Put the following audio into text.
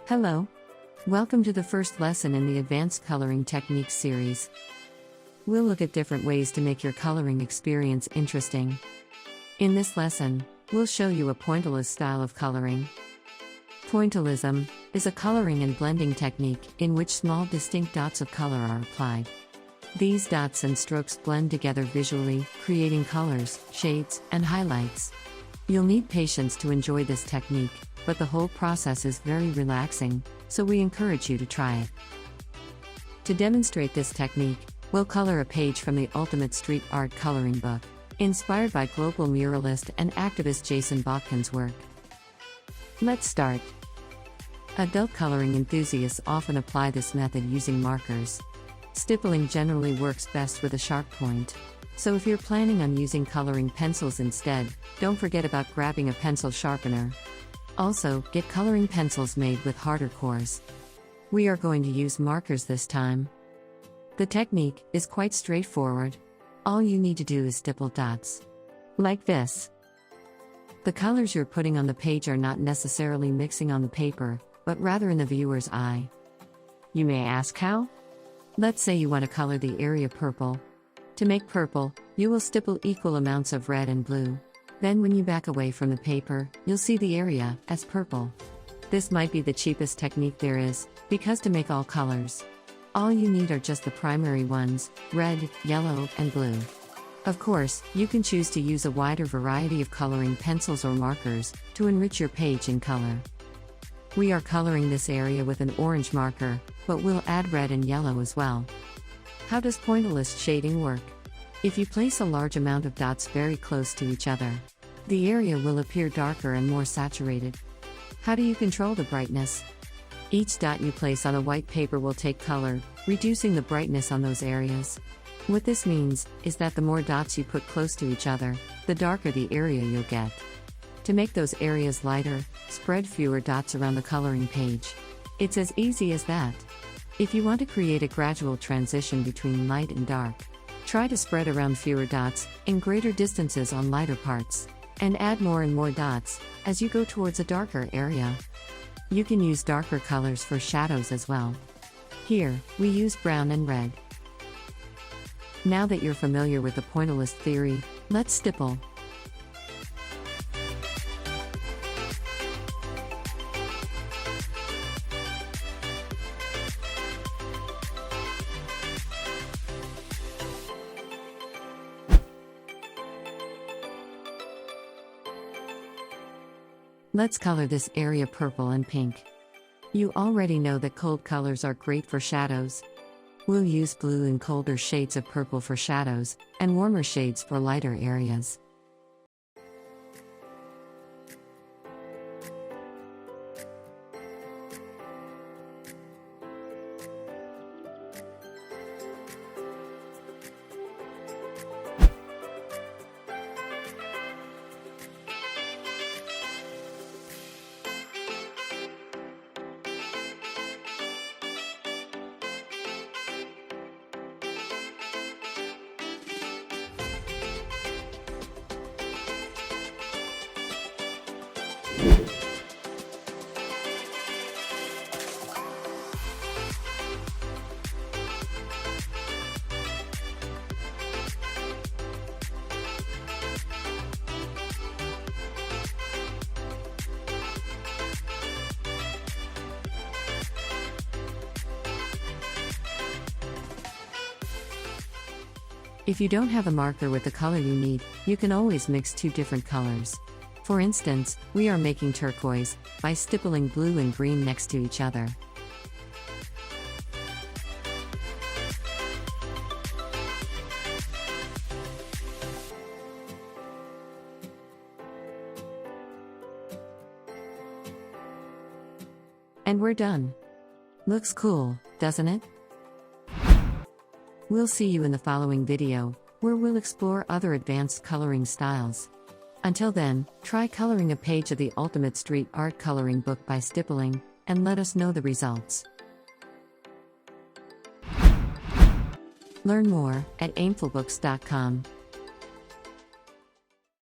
Hello. Welcome to the first lesson in the Advanced Coloring Techniques series. We'll look at different ways to make your coloring experience interesting. In this lesson, we'll show you a pointillist style of coloring. Pointillism is a coloring and blending technique in which small distinct dots of color are applied. These dots and strokes blend together visually, creating colors, shades, and highlights. You'll need patience to enjoy this technique, but the whole process is very relaxing, so we encourage you to try it. To demonstrate this technique, we'll color a page from the Ultimate Street Art Coloring Book, inspired by global muralist and activist Jason Botkin's work. Let's start. Adult coloring enthusiasts often apply this method using markers. Stippling generally works best with a sharp point. So if you're planning on using coloring pencils instead, don't forget about grabbing a pencil sharpener. Also, get coloring pencils made with harder cores. We are going to use markers this time. The technique is quite straightforward. All you need to do is stipple dots. Like this. The colors you're putting on the page are not necessarily mixing on the paper, but rather in the viewer's eye. You may ask how? Let's say you want to color the area purple. To make purple, you will stipple equal amounts of red and blue. Then when you back away from the paper, you'll see the area as purple. This might be the cheapest technique there is, because to make all colors, all you need are just the primary ones, red, yellow, and blue. Of course, you can choose to use a wider variety of coloring pencils or markers to enrich your page in color. We are coloring this area with an orange marker, but we'll add red and yellow as well. How does pointillist shading work? If you place a large amount of dots very close to each other, the area will appear darker and more saturated. How do you control the brightness? Each dot you place on a white paper will take color, reducing the brightness on those areas. What this means is that the more dots you put close to each other, the darker the area you'll get. To make those areas lighter, spread fewer dots around the coloring page. It's as easy as that. If you want to create a gradual transition between light and dark, try to spread around fewer dots, in greater distances on lighter parts, and add more and more dots, as you go towards a darker area. You can use darker colors for shadows as well. Here, we use brown and red. Now that you're familiar with the pointillist theory, let's stipple. Let's color this area purple and pink. You already know that cold colors are great for shadows. We'll use blue and colder shades of purple for shadows, and warmer shades for lighter areas. If you don't have a marker with the color you need, you can always mix two different colors. For instance, we are making turquoise by stippling blue and green next to each other. And we're done. Looks cool, doesn't it? We'll see you in the following video, where we'll explore other advanced coloring styles. Until then, try coloring a page of the Ultimate Street Art Coloring Book by stippling, and let us know the results. Learn more at aimfulbooks.com.